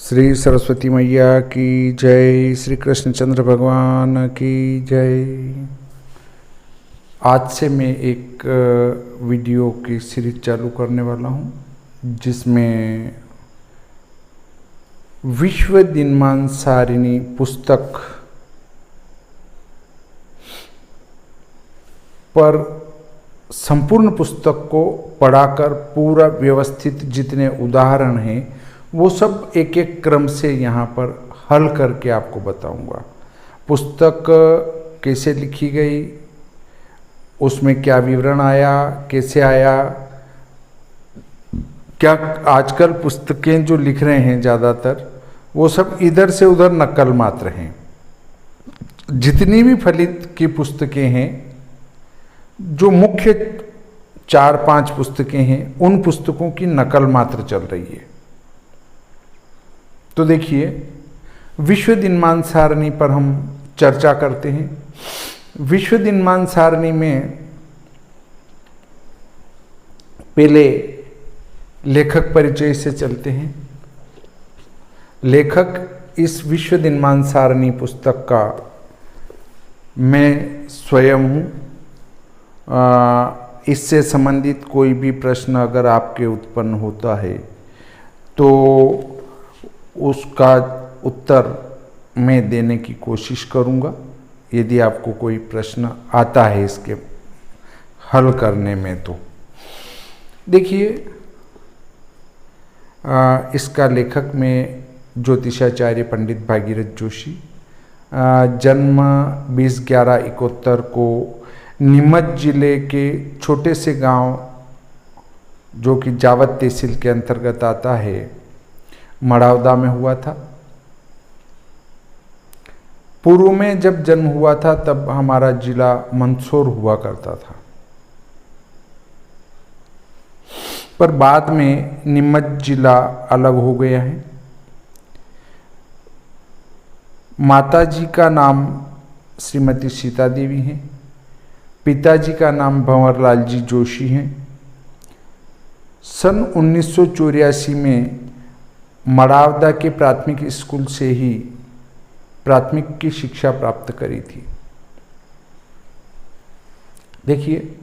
श्री सरस्वती मैया की जय, श्री कृष्णचंद्र भगवान की जय। आज से मैं एक वीडियो की सीरीज चालू करने वाला हूँ जिसमें विश्व दिनमान सारिणी पुस्तक पर संपूर्ण पुस्तक को पढ़ाकर पूरा व्यवस्थित जितने उदाहरण हैं वो सब एक एक क्रम से यहाँ पर हल करके आपको बताऊंगा। पुस्तक कैसे लिखी गई, उसमें क्या विवरण आया, कैसे आया, क्या आजकल पुस्तकें जो लिख रहे हैं ज़्यादातर वो सब इधर से उधर नकल मात्र हैं। जितनी भी फलित की पुस्तकें हैं, जो मुख्य 4-5 पुस्तकें हैं, उन पुस्तकों की नकल मात्र चल रही है। तो देखिए, विश्व दिनमान सारणी पर हम चर्चा करते हैं। विश्व दिनमान सारणी में पहले लेखक परिचय से चलते हैं। लेखक इस विश्व दिनमान सारणी पुस्तक का मैं स्वयं हूँ। इससे संबंधित कोई भी प्रश्न अगर आपके उत्पन्न होता है तो उसका उत्तर मैं देने की कोशिश करूँगा, यदि आपको कोई प्रश्न आता है इसके हल करने में। तो देखिए, इसका लेखक में ज्योतिषाचार्य पंडित भागीरथ जोशी, जन्म 20/11/71 को नीमच जिले के छोटे से गांव जो कि जावद तहसील के अंतर्गत आता है, मड़ावदा में हुआ था। पूर्व में जब जन्म हुआ था तब हमारा जिला मंदसौर हुआ करता था, पर बाद में नीमच जिला अलग हो गया है। माताजी का नाम श्रीमती सीता देवी है, पिताजी का नाम भंवरलाल जी जोशी हैं। सन 1984 में मड़ावदा के प्राथमिक स्कूल से ही प्राथमिक की शिक्षा प्राप्त करी थी। देखिए,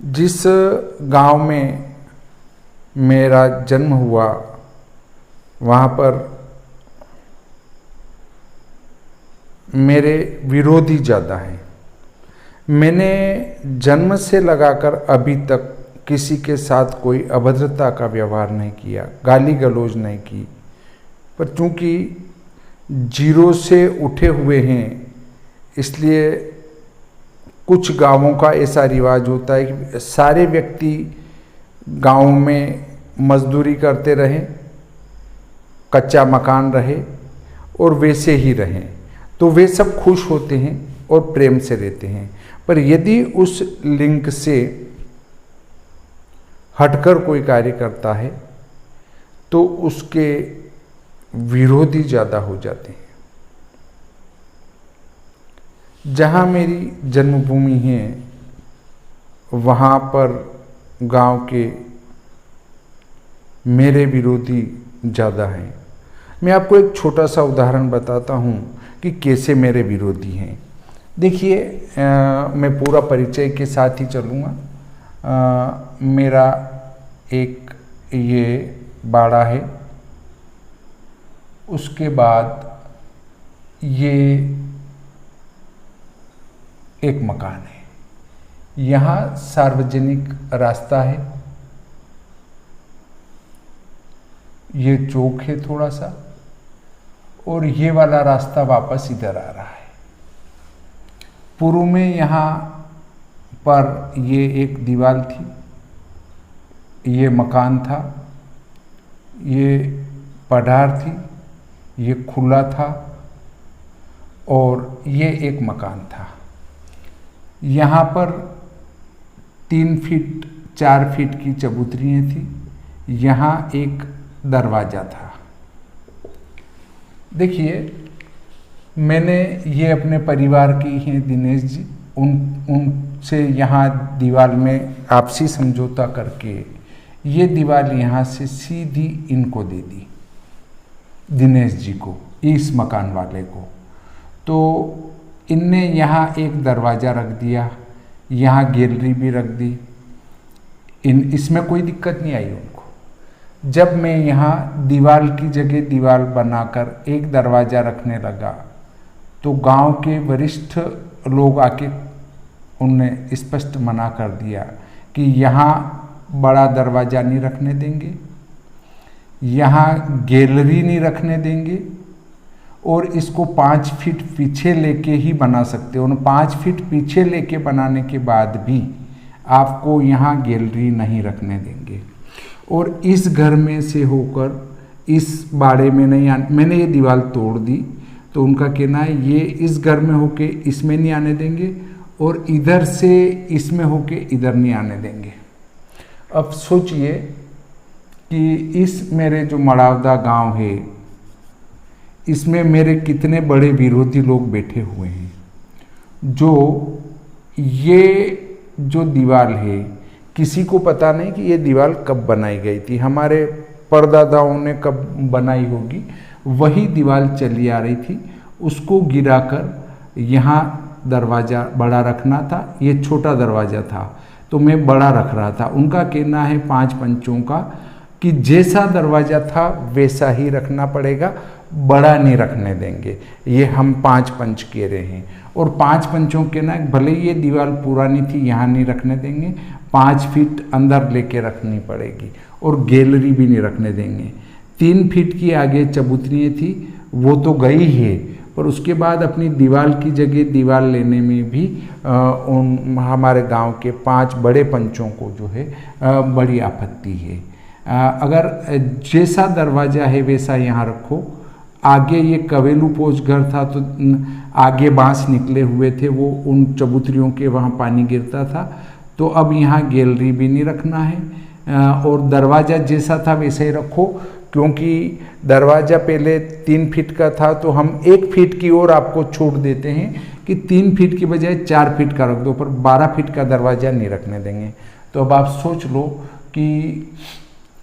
जिस गांव में मेरा जन्म हुआ वहाँ पर मेरे विरोधी ज़्यादा हैं। मैंने जन्म से लगाकर अभी तक किसी के साथ कोई अभद्रता का व्यवहार नहीं किया, गाली गलौज नहीं की। पर चूंकि जीरो से उठे हुए हैं, इसलिए कुछ गांवों का ऐसा रिवाज होता है कि सारे व्यक्ति गांव में मजदूरी करते रहें, कच्चा मकान रहे और वैसे ही रहें, तो वे सब खुश होते हैं और प्रेम से रहते हैं। पर यदि उस लिंक से हटकर कोई कार्य करता है तो उसके विरोधी ज़्यादा हो जाते हैं। जहाँ मेरी जन्मभूमि है वहाँ पर गांव के मेरे विरोधी ज़्यादा हैं। मैं आपको एक छोटा सा उदाहरण बताता हूँ कि कैसे मेरे विरोधी हैं। देखिए, मैं पूरा परिचय के साथ ही चलूँगा। मेरा एक ये बाड़ा है, उसके बाद ये एक मकान है, यहाँ सार्वजनिक रास्ता है, ये चौक है थोड़ा सा, और ये वाला रास्ता वापस इधर आ रहा है। पूर्व में यहाँ पर ये एक दीवार थी, ये मकान था, ये पठार थी, ये खुला था और ये एक मकान था। यहाँ पर 3 फीट 4 फीट की चबूतरियाँ थी, यहाँ एक दरवाज़ा था। देखिए, मैंने ये अपने परिवार की हैं दिनेश जी, उनसे यहाँ दीवार में आपसी समझौता करके ये दीवार यहाँ से सीधी इनको दे दी। दिनेश जी को, इस मकान वाले को। तो इनने यहाँ एक दरवाज़ा रख दिया, यहाँ गैलरी भी रख दी। इसमें कोई दिक्कत नहीं आई उनको। जब मैं यहाँ दीवार की जगह दीवार बनाकर एक दरवाज़ा रखने लगा तो गांव के वरिष्ठ लोग आके उनने स्पष्ट मना कर दिया कि यहाँ बड़ा दरवाज़ा नहीं रखने देंगे, यहाँ गैलरी नहीं रखने देंगे, और इसको 5 फीट पीछे लेके ही बना सकते हो। 5 फीट पीछे लेके बनाने के बाद भी आपको यहाँ गैलरी नहीं रखने देंगे। और इस घर में से होकर इस बाड़े में नहीं मैंने ये दीवार तोड़ दी, तो उनका कहना है ये इस घर में होके इसमें नहीं आने देंगे और इधर से इसमें होके इधर नहीं आने देंगे। अब सोचिए कि इस मेरे जो मड़ावदा गांव है, इसमें मेरे कितने बड़े विरोधी लोग बैठे हुए हैं। जो ये जो दीवार है, किसी को पता नहीं कि ये दीवार कब बनाई गई थी, हमारे परदादाओं ने कब बनाई होगी। वही दीवार चली आ रही थी, उसको गिराकर यहाँ दरवाज़ा बड़ा रखना था, ये छोटा दरवाज़ा था तो मैं बड़ा रख रहा था। उनका कहना है 5 पंचों का कि जैसा दरवाज़ा था वैसा ही रखना पड़ेगा, बड़ा नहीं रखने देंगे। ये हम 5 पंच कह रहे हैं और 5 पंचों के ना भले ये दीवार पुरानी थी, यहाँ नहीं रखने देंगे, 5 फीट अंदर लेके रखनी पड़ेगी और गैलरी भी नहीं रखने देंगे। 3 फीट की आगे चबूतरी थी, वो तो गई है, पर उसके बाद अपनी दीवार की जगह दीवार लेने में भी हमारे गांव के 5 बड़े पंचों को जो है बड़ी आपत्ति है। अगर जैसा दरवाज़ा है वैसा यहाँ रखो। आगे ये कवेलू पोच घर था तो आगे बांस निकले हुए थे, वो उन चबूतरियों के वहाँ पानी गिरता था, तो अब यहाँ गैलरी भी नहीं रखना है और दरवाज़ा जैसा था वैसे ही रखो। क्योंकि दरवाज़ा पहले 3 फीट का था तो हम 1 फीट की ओर आपको छूट देते हैं कि 3 फीट की बजाय 4 फीट का रख दो, पर 12 फीट का दरवाज़ा नहीं रखने देंगे। तो अब आप सोच लो कि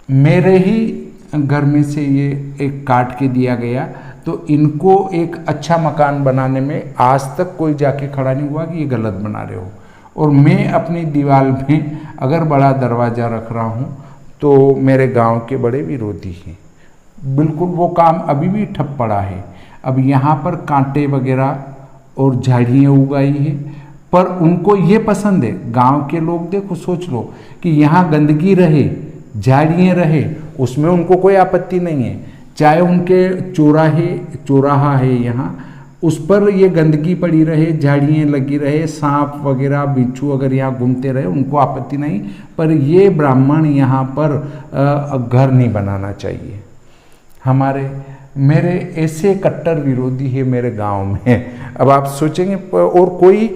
मेरे ही घर में से ये एक काट के दिया गया, तो इनको एक अच्छा मकान बनाने में आज तक कोई जाके खड़ा नहीं हुआ कि ये गलत बना रहे हो। और मैं अपनी दीवार में अगर बड़ा दरवाज़ा रख रहा हूँ तो मेरे गांव के बड़े विरोधी हैं। बिल्कुल वो काम अभी भी ठप पड़ा है। अब यहाँ पर कांटे वगैरह और झाड़ियाँ उगाई है, पर उनको ये पसंद है। गांव के लोग देखो, सोच लो कि यहाँ गंदगी रहे, झाड़ियाँ रहे, उसमें उनको कोई आपत्ति नहीं है। चाहे उनके चौराहा है यहाँ, उस पर ये गंदगी पड़ी रहे, झाड़ियाँ लगी रहे, सांप वगैरह बिच्छू अगर यहाँ घूमते रहे, उनको आपत्ति नहीं। पर ये ब्राह्मण यहाँ पर घर नहीं बनाना चाहिए। मेरे ऐसे कट्टर विरोधी है मेरे गांव में। अब आप सोचेंगे, और कोई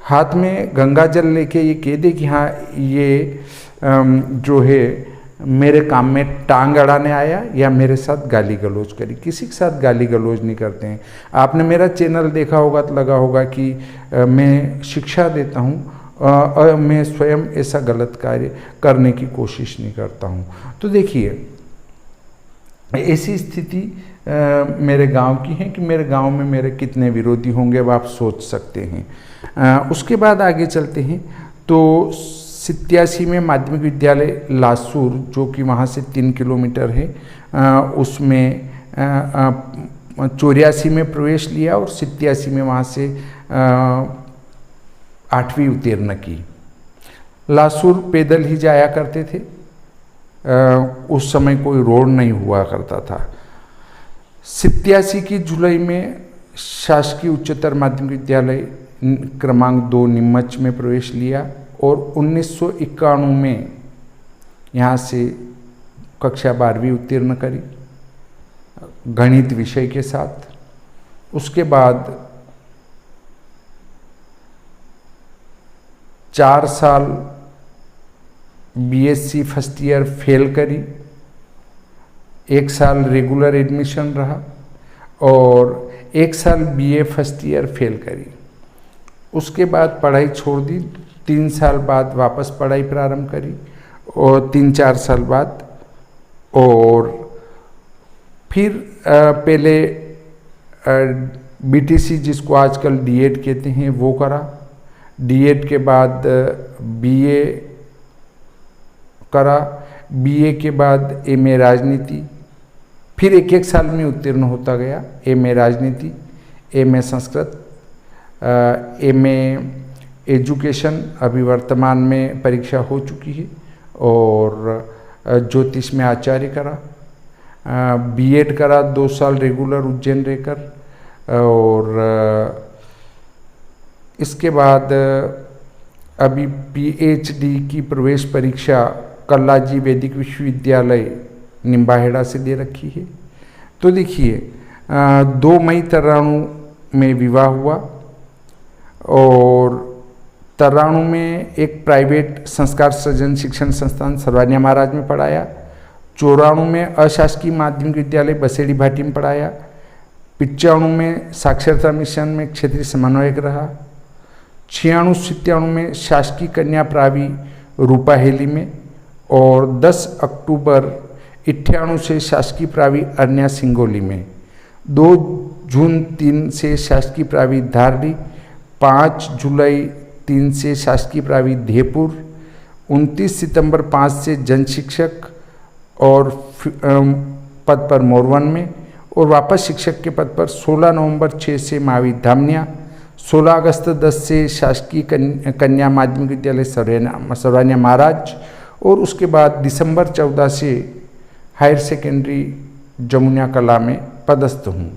हाथ में गंगा जल लेके ये कह दे कि हाँ ये जो है मेरे काम में टांग अड़ाने आया या मेरे साथ गाली गलौज करी। किसी के साथ गाली गलौज नहीं करते हैं। आपने मेरा चैनल देखा होगा तो लगा होगा कि मैं शिक्षा देता हूँ और मैं स्वयं ऐसा गलत कार्य करने की कोशिश नहीं करता हूँ। तो देखिए, ऐसी स्थिति मेरे गांव की है कि मेरे गांव में मेरे कितने विरोधी होंगे अब आप सोच सकते हैं। उसके बाद आगे चलते हैं तो 87 में माध्यमिक विद्यालय लासूर, जो कि वहाँ से 3 किलोमीटर है, उसमें 84 में प्रवेश लिया और 87 में वहाँ से 8वीं उत्तीर्ण की। लासूर पैदल ही जाया करते थे, उस समय कोई रोड नहीं हुआ करता था। 87 की जुलाई में शासकीय उच्चतर माध्यमिक विद्यालय क्रमांक 2 नीमच में प्रवेश लिया और 1991 में यहाँ से कक्षा 12वीं उत्तीर्ण करी गणित विषय के साथ। उसके बाद 4 साल बीएससी फर्स्ट ईयर फेल करी, 1 साल रेगुलर एडमिशन रहा और 1 साल बीए फर्स्ट ईयर फेल करी। उसके बाद पढ़ाई छोड़ दी, 3 साल बाद वापस पढ़ाई प्रारंभ करी और 3-4 साल बाद, और फिर पहले बीटीसी जिसको आजकल डीएड कहते हैं वो करा। डीएड के बाद बीए करा। बीए के बाद एमए राजनीति, फिर एक एक साल में उत्तीर्ण होता गया। एमए राजनीति, एमए संस्कृत, एमए एजुकेशन अभी वर्तमान में परीक्षा हो चुकी है, और ज्योतिष में आचार्य करा। बीएड करा 2 साल रेगुलर उज्जैन रहकर, और इसके बाद अभी पीएचडी की प्रवेश परीक्षा कल्लाजी वैदिक विश्वविद्यालय निम्बाहेड़ा से दे रखी है। तो देखिए 2 मई तराणु में विवाह हुआ, और तराणु में एक प्राइवेट संस्कार सृजन शिक्षण संस्थान सर्वान्या महाराज में पढ़ाया। 94 में अशासकीय माध्यमिक विद्यालय बसेड़ी भाटी में पढ़ाया। 95 में साक्षरता मिशन में क्षेत्रीय समन्वयक रहा। 96-97 में शासकीय कन्या प्रावी रूपाहेली में, और 10 अक्टूबर 98 से शासकीय प्रावी अरण्या सिंगोली में। 2 जून 3 से शासकीय प्रावी धारली, 5 जुलाई 3 से शासकीय प्रावी धेपुर, 29 सितंबर 5 से जन शिक्षक और पद पर मोरवन में, और वापस शिक्षक के पद पर 16 नवंबर 6 से मावी धामनिया, 16 अगस्त 10 से शासकीय कन्या माध्यमिक विद्यालय सर्वान्या महाराज, और उसके बाद दिसंबर 14 से हायर सेकेंडरी जमुना कला में पदस्थ हूँ।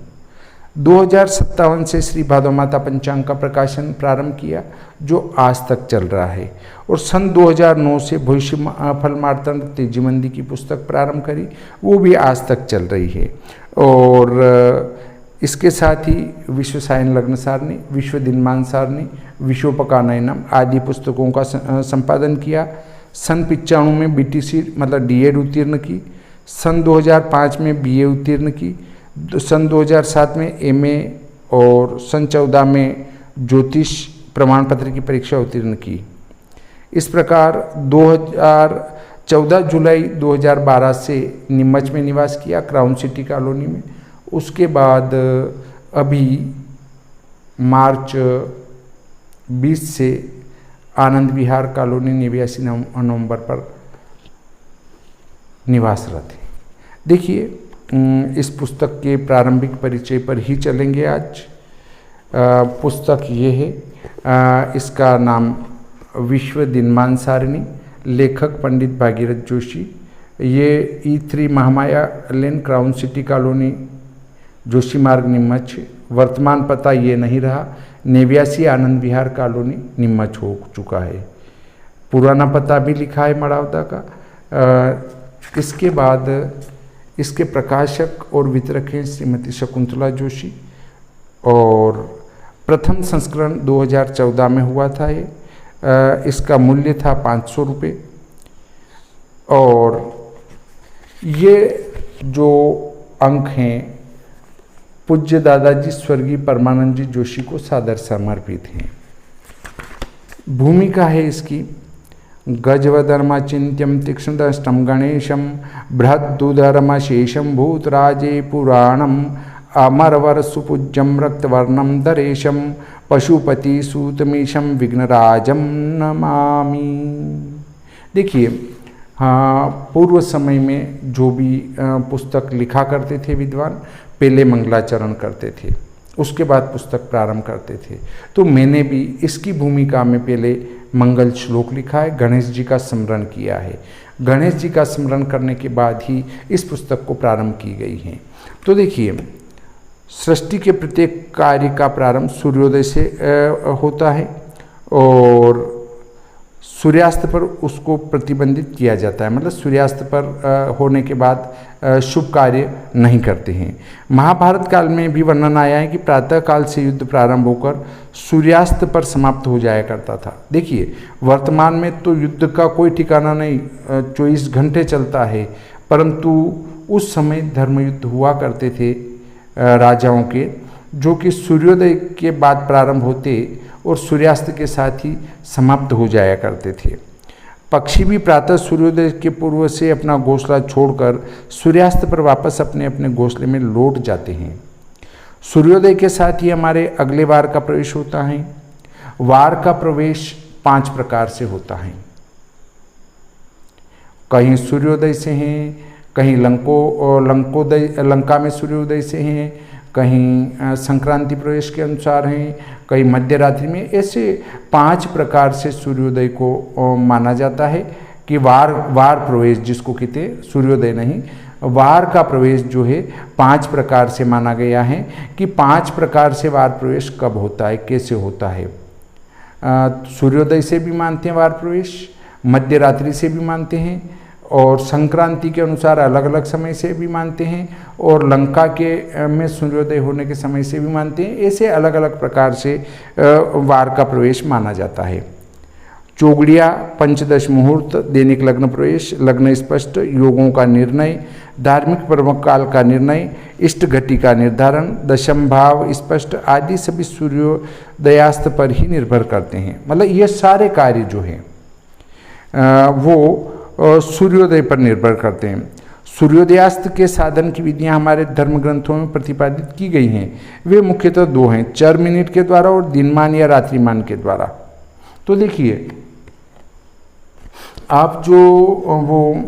2057 से श्री भादो माता पंचांग का प्रकाशन प्रारंभ किया, जो आज तक चल रहा है, और सन 2009 से भविष्य फल मार्तंड तेजीमंदी की पुस्तक प्रारंभ करी, वो भी आज तक चल रही है। और इसके साथ ही विश्व सायन लग्न सारणी, विश्व दिनमान सारणी, विश्वोपकानयनम आदि पुस्तकों का संपादन किया। सन 95 में बीटीसी मतलब डीएड उत्तीर्ण की, सन 2005 में बीए उत्तीर्ण की, सन 2007 में एमए, और सन 14 में ज्योतिष प्रमाण पत्र की परीक्षा उत्तीर्ण की। इस प्रकार 14 जुलाई 2012 से नीमच में निवास किया, क्राउन सिटी कॉलोनी में। उसके बाद अभी मार्च 20 से आनंद विहार कॉलोनी 89 नवंबर पर निवासरत है। देखिए इस पुस्तक के प्रारंभिक परिचय पर ही चलेंगे आज। पुस्तक ये है, इसका नाम विश्व दिनमान सारणी, लेखक पंडित भागीरथ जोशी। ये E3 महामाया लेन, क्राउन सिटी कॉलोनी, जोशी मार्ग, नीमच। वर्तमान पता ये नहीं रहा, 89 आनंद विहार कॉलोनी, नीमच हो चुका है। पुराना पता भी लिखा है मड़ावदा का। इसके बाद इसके प्रकाशक और वितरक हैं श्रीमती शकुंतला जोशी, और प्रथम संस्करण 2014 में हुआ था ये। इसका मूल्य था 500 रुपये, और ये जो अंक हैं पूज्य दादाजी स्वर्गीय परमानंद जी जोशी को सादर समर्पित हैं। भूमिका है इसकी, गजवधर्मचिन्त्यं तीक्ष्णदष्टं गणेशं बृहद्दुधर्मशेषं भूतराजे पुराणम् अमरवर सुपूज्यं रक्तवर्णं दरेशं पशुपतिसूतमीशं विघ्नराजं नमामि। देखिए पूर्व समय में जो भी पुस्तक लिखा करते थे विद्वान, पहले मंगलाचरण करते थे, उसके बाद पुस्तक प्रारंभ करते थे। तो मैंने भी इसकी भूमिका में पहले मंगल श्लोक लिखा है, गणेश जी का स्मरण किया है। गणेश जी का स्मरण करने के बाद ही इस पुस्तक को प्रारंभ की गई है। तो देखिए सृष्टि के प्रत्येक कार्य का प्रारंभ सूर्योदय से होता है, और सूर्यास्त पर उसको प्रतिबंधित किया जाता है, मतलब सूर्यास्त पर होने के बाद शुभ कार्य नहीं करते हैं। महाभारत काल में भी वर्णन आया है कि प्रातः काल से युद्ध प्रारंभ होकर सूर्यास्त पर समाप्त हो जाया करता था। देखिए वर्तमान में तो युद्ध का कोई ठिकाना नहीं, 24 घंटे चलता है, परंतु उस समय धर्मयुद्ध हुआ करते थे राजाओं के, जो कि सूर्योदय के बाद प्रारंभ होते और सूर्यास्त के साथ ही समाप्त हो जाया करते थे। पक्षी भी प्रातः सूर्योदय के पूर्व से अपना घोंसला छोड़कर सूर्यास्त पर वापस अपने अपने घोंसले में लौट जाते हैं। सूर्योदय के साथ ही हमारे अगले वार का प्रवेश होता है। वार का प्रवेश 5 प्रकार से होता है। कहीं सूर्योदय से हैं, कहीं लंका में सूर्योदय से हैं, कहीं संक्रांति प्रवेश के अनुसार हैं, कहीं मध्य रात्रि में। ऐसे 5 प्रकार से सूर्योदय को माना जाता है कि वार प्रवेश जिसको कहते हैं, सूर्योदय नहीं, वार का प्रवेश जो है 5 प्रकार से माना गया है कि 5 प्रकार से वार प्रवेश कब होता है, कैसे होता है। सूर्योदय से भी मानते हैं वार प्रवेश, मध्य रात्रि से भी मानते हैं, और संक्रांति के अनुसार अलग अलग समय से भी मानते हैं, और लंका के में सूर्योदय होने के समय से भी मानते हैं। ऐसे अलग अलग प्रकार से वार का प्रवेश माना जाता है। चौगड़िया, पंचदश मुहूर्त, दैनिक लग्न प्रवेश, लग्न स्पष्ट, योगों का निर्णय, धार्मिक पर्व काल का निर्णय, इष्ट घटी का निर्धारण, दशम भाव स्पष्ट आदि सभी सूर्योदयास्त पर ही निर्भर करते हैं। मतलब ये सारे कार्य जो हैं वो सूर्योदय पर निर्भर करते हैं। सूर्योदयास्त के साधन की विधियां हमारे धर्म ग्रंथों में प्रतिपादित की गई हैं। वे मुख्यतः 2 हैं, चर मिनट के द्वारा और दिनमान या रात्रिमान के द्वारा। तो देखिए, आप जो वो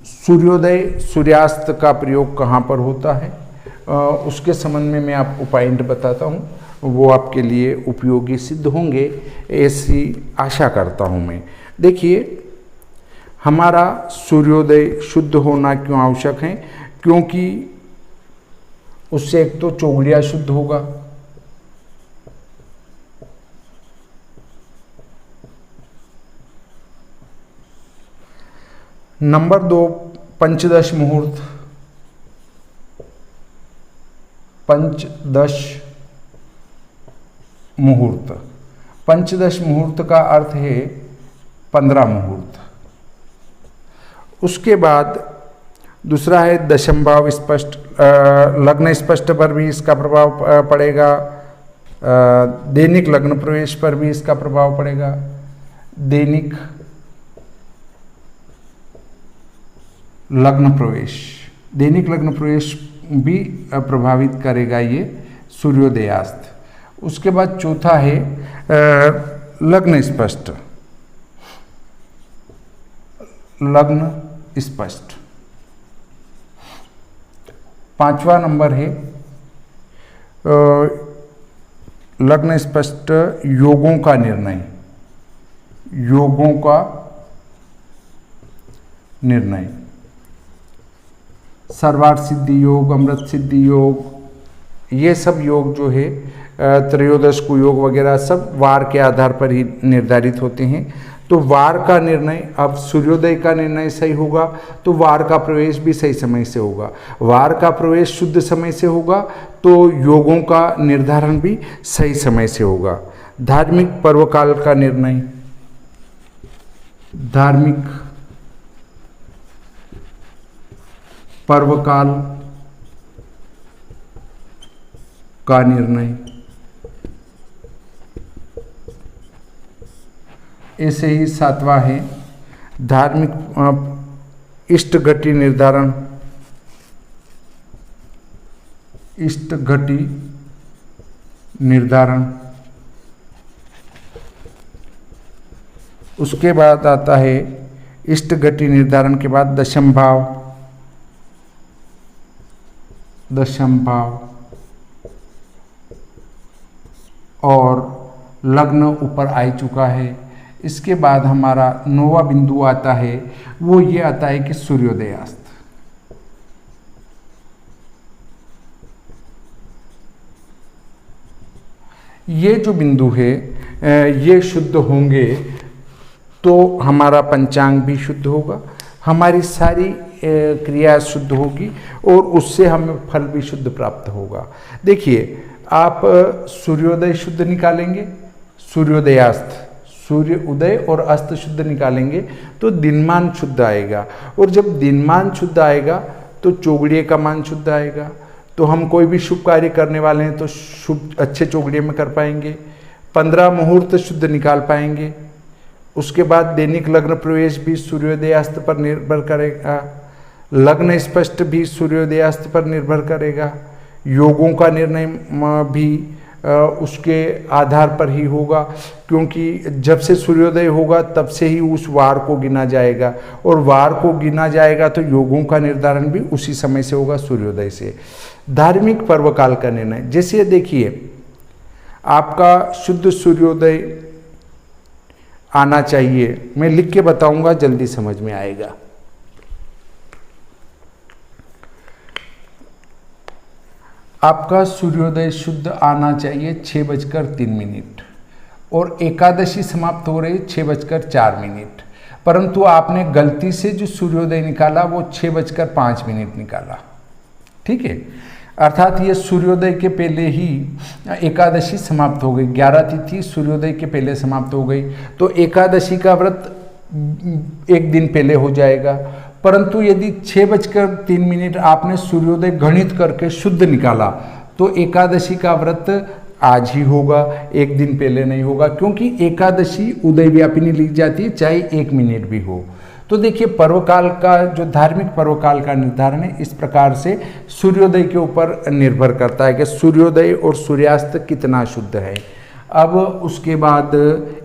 सूर्योदय सूर्यास्त का प्रयोग कहाँ पर होता है उसके संबंध में मैं आपको पॉइंट बताता हूँ, वो आपके लिए उपयोगी सिद्ध होंगे, ऐसी आशा करता हूँ मैं। देखिए, हमारा सूर्योदय शुद्ध होना क्यों आवश्यक है? क्योंकि उससे एक तो चौगड़िया शुद्ध होगा, नंबर 2 पंचदश मुहूर्त, पंचदश मुहूर्त का अर्थ है 15 मुहूर्त। उसके बाद दूसरा है दशम भाव स्पष्ट, लग्न स्पष्ट पर भी इसका प्रभाव पड़ेगा, दैनिक लग्न प्रवेश पर भी इसका प्रभाव पड़ेगा। दैनिक लग्न प्रवेश भी प्रभावित करेगा ये सूर्योदयास्त। उसके बाद चौथा है लग्न स्पष्ट। 5वां नंबर है लग्न स्पष्ट योगों का निर्णय, सर्वार्थ सिद्धि योग, अमृत सिद्धि योग, ये सब योग जो है त्रयोदश कुयोग वगैरह सब वार के आधार पर ही निर्धारित होते हैं। तो वार का निर्णय, अब सूर्योदय का निर्णय सही होगा तो वार का प्रवेश भी सही समय से होगा, वार का प्रवेश शुद्ध समय से होगा तो योगों का निर्धारण भी सही समय से होगा। धार्मिक पर्वकाल का निर्णय, धार्मिक पर्वकाल का निर्णय, ऐसे ही 7वां है धार्मिक इष्ट घटी निर्धारण, उसके बाद आता है इष्ट घटी निर्धारण के बाद दशम भाव और लग्न ऊपर आ चुका है। इसके बाद हमारा 9वां बिंदु आता है, वो ये आता है कि सूर्योदयास्त। ये जो बिंदु है ये शुद्ध होंगे तो हमारा पंचांग भी शुद्ध होगा, हमारी सारी क्रिया शुद्ध होगी और उससे हमें फल भी शुद्ध प्राप्त होगा। देखिए, आप सूर्योदय शुद्ध निकालेंगे, सूर्योदयास्त, सूर्य उदय और अस्त शुद्ध निकालेंगे तो दिनमान शुद्ध आएगा, और जब दिनमान शुद्ध आएगा तो चौगड़िए का मान शुद्ध आएगा, तो हम कोई भी शुभ कार्य करने वाले हैं तो शुभ अच्छे चौगड़िए में कर पाएंगे, 15 मुहूर्त शुद्ध निकाल पाएंगे, उसके बाद दैनिक लग्न प्रवेश भी सूर्योदयास्त पर निर्भर करेगा, लग्न स्पष्ट भी सूर्योदयास्त पर निर्भर करेगा, योगों का निर्णय भी उसके आधार पर ही होगा, क्योंकि जब से सूर्योदय होगा तब से ही उस वार को गिना जाएगा, और वार को गिना जाएगा तो योगों का निर्धारण भी उसी समय से होगा, सूर्योदय से। धार्मिक पर्व काल का निर्णय, जैसे देखिए आपका शुद्ध सूर्योदय आना चाहिए, मैं लिख के बताऊंगा, जल्दी समझ में आएगा। आपका सूर्योदय शुद्ध आना चाहिए 6:03 और एकादशी समाप्त हो रही 6:04, परंतु आपने गलती से जो सूर्योदय निकाला वो 6:05 निकाला। ठीक है, अर्थात ये सूर्योदय के पहले ही एकादशी समाप्त हो गई, 11 तिथि सूर्योदय के पहले समाप्त हो गई, तो एकादशी का व्रत एक दिन पहले हो जाएगा। परंतु यदि 6:03 आपने सूर्योदय गणित करके शुद्ध निकाला तो एकादशी का व्रत आज ही होगा, एक दिन पहले नहीं होगा, क्योंकि एकादशी उदय व्यापिनी लिखी जाती है, चाहे 1 मिनट भी हो। तो देखिए पर्वकाल का जो धार्मिक पर्वकाल का निर्धारण है इस प्रकार से सूर्योदय के ऊपर निर्भर करता है कि सूर्योदय और सूर्यास्त कितना शुद्ध है। अब उसके बाद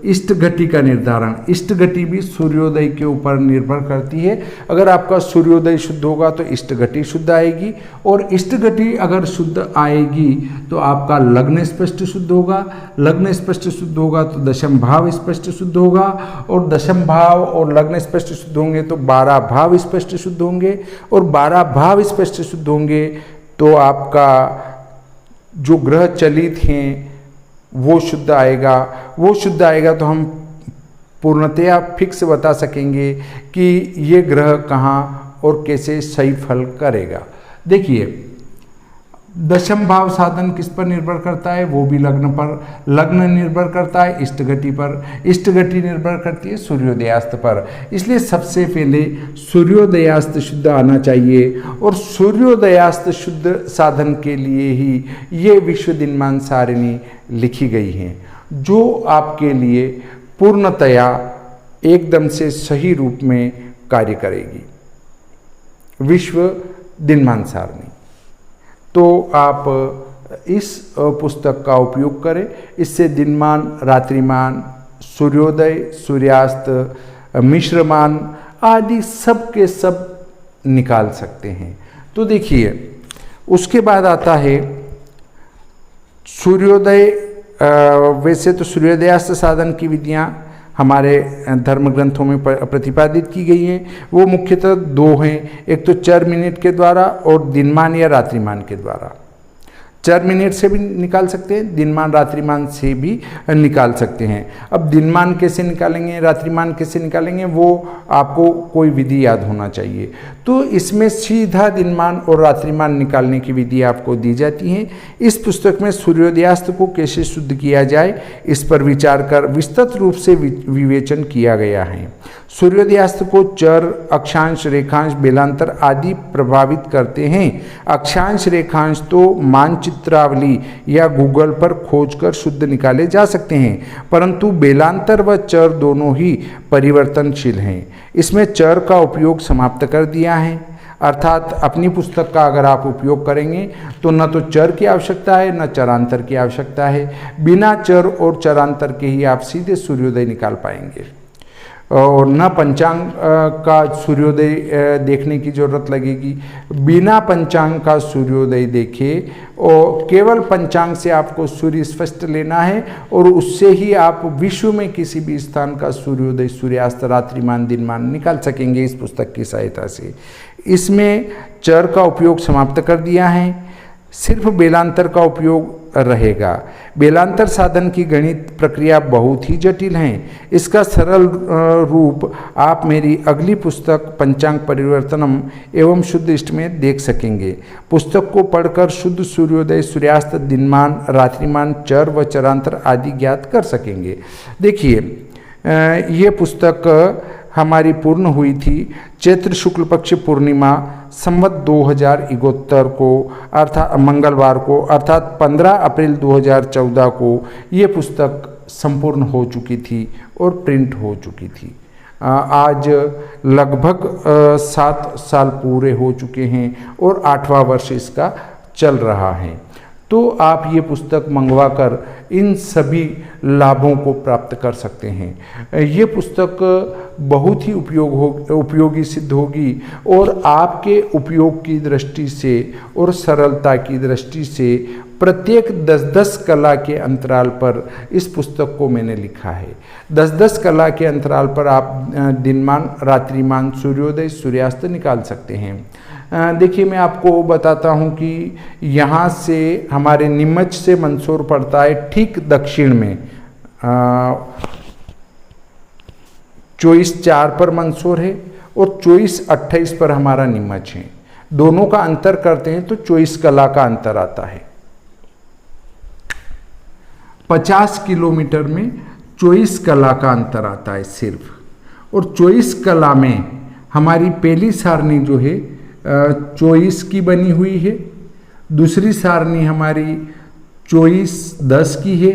इष्ट घटी का निर्धारण, इष्ट घटी भी सूर्योदय के ऊपर निर्भर करती है। अगर आपका सूर्योदय शुद्ध होगा तो इष्ट घटी शुद्ध आएगी, और इष्ट घटी अगर शुद्ध आएगी तो आपका लग्न स्पष्ट शुद्ध होगा, लग्न स्पष्ट शुद्ध होगा तो दशम भाव स्पष्ट शुद्ध होगा, और दशम भाव और लग्न स्पष्ट शुद्ध होंगे तो 12 भाव स्पष्ट शुद्ध होंगे, और 12 भाव स्पष्ट शुद्ध होंगे तो आपका जो ग्रह चलित हैं वो शुद्ध आएगा। वो शुद्ध आएगा तो हम पूर्णतया फिक्स बता सकेंगे कि ये ग्रह कहाँ और कैसे सही फल करेगा। देखिए दशम भाव साधन किस पर निर्भर करता है, वो भी लग्न पर, लग्न निर्भर करता है इष्ट घटी पर, इष्ट घटी निर्भर करती है सूर्योदयास्त पर। इसलिए सबसे पहले सूर्योदयास्त शुद्ध आना चाहिए, और सूर्योदयास्त शुद्ध साधन के लिए ही ये विश्व दिनमान सारिणी लिखी गई हैं, जो आपके लिए पूर्णतया एकदम से सही रूप में कार्य करेगी। विश्व दिनमान सारिणी, तो आप इस पुस्तक का उपयोग करें, इससे दिनमान, रात्रिमान, सूर्योदय, सूर्यास्त, मिश्रमान आदि सब के सब निकाल सकते हैं। तो देखिए उसके बाद आता है सूर्योदय। वैसे तो सूर्योदयास्त साधन की विधियाँ हमारे धर्म ग्रंथों में प्रतिपादित की गई हैं, वो मुख्यतः 2 हैं, एक तो चर मिनट के द्वारा और दिनमान या रात्रिमान के द्वारा। चर मिनट से भी निकाल सकते हैं, दिनमान रात्रिमान से भी निकाल सकते हैं। अब दिनमान कैसे निकालेंगे, रात्रिमान कैसे निकालेंगे, वो आपको कोई विधि याद होना चाहिए। तो इसमें सीधा दिनमान और रात्रिमान निकालने की विधि आपको दी जाती है। इस पुस्तक में सूर्योदयास्त को कैसे शुद्ध किया जाए इस पर विचार कर विस्तृत रूप से विवेचन किया गया है। सूर्योदयास्त को चर, अक्षांश, रेखांश, बेलांतर आदि प्रभावित करते हैं। अक्षांश रेखांश तो मानचित्रावली या गूगल पर खोजकर शुद्ध निकाले जा सकते हैं, परंतु बेलांतर व चर दोनों ही परिवर्तनशील हैं। इसमें चर का उपयोग समाप्त कर दिया है, अर्थात अपनी पुस्तक का अगर आप उपयोग करेंगे तो न तो चर की आवश्यकता है न चरांतर की आवश्यकता है। बिना चर और चरांतर के ही आप सीधे सूर्योदय निकाल पाएंगे, और न पंचांग का सूर्योदय देखने की जरूरत लगेगी। बिना पंचांग का सूर्योदय देखे और केवल पंचांग से आपको सूर्य स्पष्ट लेना है, और उससे ही आप विश्व में किसी भी स्थान का सूर्योदय, सूर्यास्त, रात्रिमान, दिनमान निकाल सकेंगे इस पुस्तक की सहायता से। इसमें चर का उपयोग समाप्त कर दिया है, सिर्फ बेलांतर का उपयोग रहेगा। बेलांतर साधन की गणित प्रक्रिया बहुत ही जटिल है। इसका सरल रूप आप मेरी अगली पुस्तक पंचांग परिवर्तनम एवं शुद्ध इष्ट में देख सकेंगे। पुस्तक को पढ़कर शुद्ध सूर्योदय, सूर्यास्त, दिनमान, रात्रिमान, चर व चरांतर आदि ज्ञात कर सकेंगे। देखिए ये पुस्तक हमारी पूर्ण हुई थी चैत्र शुक्ल पक्ष पूर्णिमा संवत 2071 को, अर्थात मंगलवार को, अर्थात 15 अप्रैल 2014 को ये पुस्तक संपूर्ण हो चुकी थी और प्रिंट हो चुकी थी। आज लगभग 7 साल पूरे हो चुके हैं और 8वां वर्ष इसका चल रहा है। तो आप ये पुस्तक मंगवाकर इन सभी लाभों को प्राप्त कर सकते हैं। ये पुस्तक बहुत ही उपयोगी सिद्ध होगी और आपके उपयोग की दृष्टि से और सरलता की दृष्टि से प्रत्येक 10-10 कला के अंतराल पर इस पुस्तक को मैंने लिखा है। 10-10 कला के अंतराल पर आप दिनमान, रात्रिमान, सूर्योदय, सूर्यास्त निकाल सकते हैं। देखिए, मैं आपको बताता हूँ कि यहाँ से हमारे नीमच से मंदसौर पड़ता है ठीक दक्षिण में। 24-4 पर मंदसौर है और 24-28 पर हमारा नीमच है। दोनों का अंतर करते हैं तो 24 कला का अंतर आता है। 50 किलोमीटर में 24 कला का अंतर आता है सिर्फ। और 24 कला में हमारी पहली सारणी जो है 24 की बनी हुई है, दूसरी सारणी हमारी 24-10 की है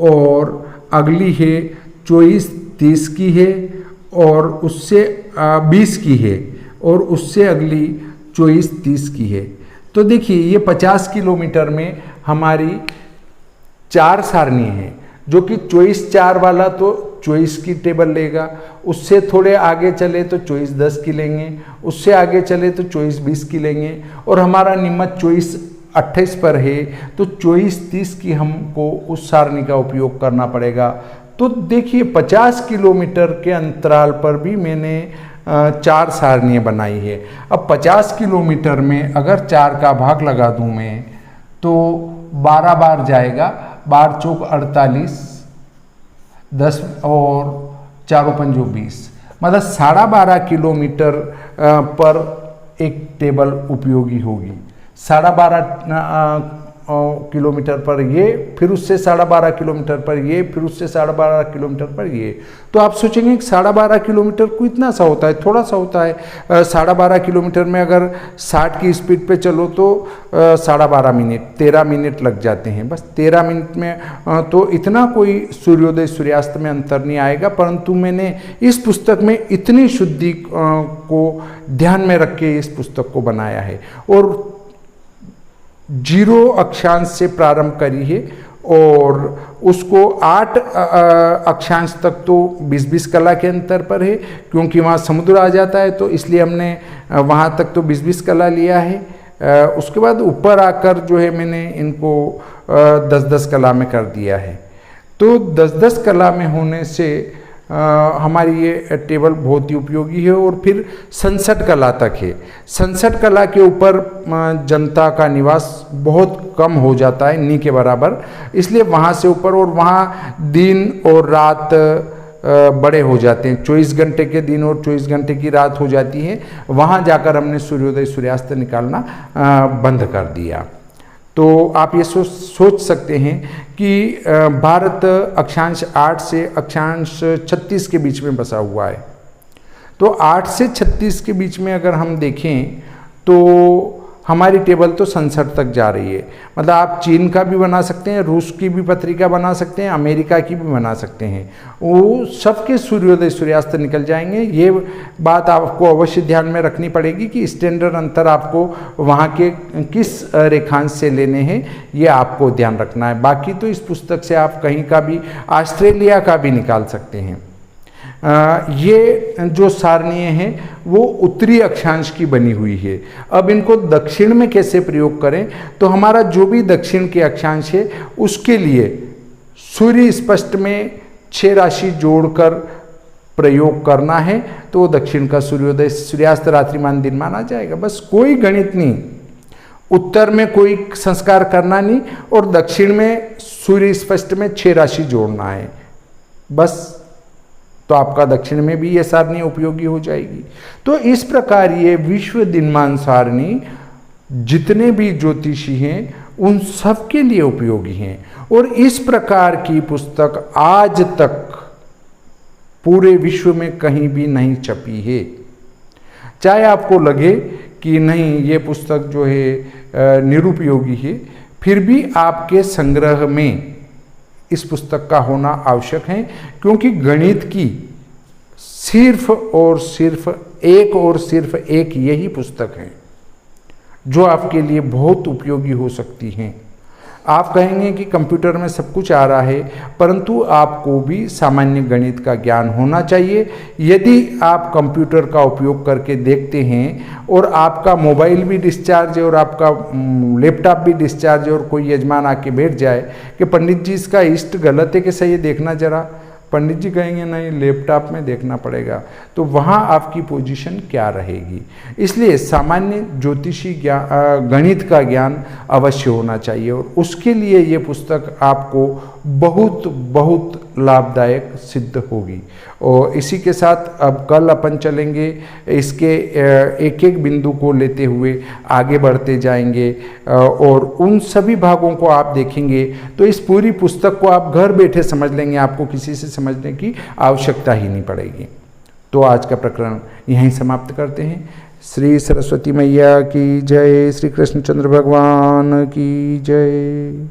और अगली है 24-30 की है और उससे 20 की है और उससे अगली 24-30 की है। तो देखिए, ये 50 किलोमीटर में हमारी 4 सारणी है, जो कि 24-4 वाला तो 24 की टेबल लेगा, उससे थोड़े आगे चले तो 24-10 की लेंगे, उससे आगे चले तो 24-20 की लेंगे और हमारा नीमच 24-28 पर है तो 24-30 की हमको उस सारणी का उपयोग करना पड़ेगा। तो देखिए, 50 किलोमीटर के अंतराल पर भी मैंने 4 सारणियाँ बनाई है। अब 50 किलोमीटर में अगर 4 का भाग लगा दूँ मैं तो 12 बार जाएगा, 12 चौक 48, 10 और 4 पंजो 20, मतलब 12.5 किलोमीटर पर एक टेबल उपयोगी होगी। 12.5 किलोमीटर पर ये, फिर उससे 12.5 किलोमीटर पर ये, फिर उससे 12.5 किलोमीटर पर ये। तो आप सोचेंगे कि 12.5 किलोमीटर को इतना सा होता है, थोड़ा सा होता है। 12.5 किलोमीटर में अगर 60 की स्पीड पे चलो तो 12.5 मिनट, 13 मिनट लग जाते हैं। बस 13 मिनट में तो इतना कोई सूर्योदय सूर्यास्त में अंतर नहीं आएगा। परंतु मैंने इस पुस्तक में इतनी शुद्धि को ध्यान में रख के इस पुस्तक को बनाया है और 0 अक्षांश से प्रारंभ करी है और उसको 8 अक्षांश तक तो 20-20 कला के अंतर पर है, क्योंकि वहाँ समुद्र आ जाता है तो इसलिए हमने वहाँ तक तो 20-20 कला लिया है। उसके बाद ऊपर आकर जो है मैंने इनको 10-10 कला में कर दिया है। तो 10-10 कला में होने से हमारी ये टेबल बहुत ही उपयोगी है। और फिर 67 कला तक है। 67 कला के ऊपर जनता का निवास बहुत कम हो जाता है, नी के बराबर, इसलिए वहाँ से ऊपर, और वहाँ दिन और रात बड़े हो जाते हैं, 24 घंटे के दिन और 24 घंटे की रात हो जाती है। वहाँ जाकर हमने सूर्योदय सूर्यास्त निकालना बंद कर दिया। तो आप ये सोच सकते हैं कि भारत अक्षांश 8 से अक्षांश 36 के बीच में बसा हुआ है। तो 8 से 36 के बीच में अगर हम देखें तो हमारी टेबल तो 67 तक जा रही है। मतलब आप चीन का भी बना सकते हैं, रूस की भी पत्रिका बना सकते हैं, अमेरिका की भी बना सकते हैं, वो सबके सूर्योदय सूर्यास्त निकल जाएंगे। ये बात आपको अवश्य ध्यान में रखनी पड़ेगी कि स्टैंडर्ड अंतर आपको वहाँ के किस रेखांश से लेने हैं, ये आपको ध्यान रखना है। बाकी तो इस पुस्तक से आप कहीं का भी, ऑस्ट्रेलिया का भी निकाल सकते हैं। ये जो सारणियाँ हैं वो उत्तरी अक्षांश की बनी हुई है। अब इनको दक्षिण में कैसे प्रयोग करें, तो हमारा जो भी दक्षिण के अक्षांश है उसके लिए सूर्य स्पष्ट में 6 राशि जोड़कर प्रयोग करना है, तो वो दक्षिण का सूर्योदय सूर्यास्त रात्रिमान दिनमान आ जाएगा। बस कोई गणित नहीं, उत्तर में कोई संस्कार करना नहीं और दक्षिण में सूर्य स्पष्ट में 6 राशि जोड़ना है बस, तो आपका दक्षिण में भी ये सारणी उपयोगी हो जाएगी। तो इस प्रकार ये विश्व दिनमान सारणी जितने भी ज्योतिषी हैं उन सब के लिए उपयोगी हैं। और इस प्रकार की पुस्तक आज तक पूरे विश्व में कहीं भी नहीं छपी है। चाहे आपको लगे कि नहीं ये पुस्तक जो है निरुपयोगी है, फिर भी आपके संग्रह में इस पुस्तक का होना आवश्यक है, क्योंकि गणित की सिर्फ और सिर्फ एक यही पुस्तक है जो आपके लिए बहुत उपयोगी हो सकती हैं। आप कहेंगे कि कंप्यूटर में सब कुछ आ रहा है, परंतु आपको भी सामान्य गणित का ज्ञान होना चाहिए। यदि आप कंप्यूटर का उपयोग करके देखते हैं और आपका मोबाइल भी डिस्चार्ज है और आपका लैपटॉप भी डिस्चार्ज है और कोई यजमान आके बैठ जाए कि पंडित जी इसका ईस्ट गलत है कि सही है, देखना जरा, पंडित जी कहेंगे नहीं लैपटॉप में देखना पड़ेगा, तो वहाँ आपकी पोजीशन क्या रहेगी। इसलिए सामान्य ज्योतिषी गणित का ज्ञान अवश्य होना चाहिए और उसके लिए ये पुस्तक आपको बहुत बहुत लाभदायक सिद्ध होगी। और इसी के साथ अब कल अपन चलेंगे, इसके एक एक बिंदु को लेते हुए आगे बढ़ते जाएंगे और उन सभी भागों को आप देखेंगे तो इस पूरी पुस्तक को आप घर बैठे समझ लेंगे, आपको किसी से समझने की आवश्यकता ही नहीं पड़ेगी। तो आज का प्रकरण यहीं समाप्त करते हैं। श्री सरस्वती मैया की जय, श्री कृष्णचंद्र भगवान की जय।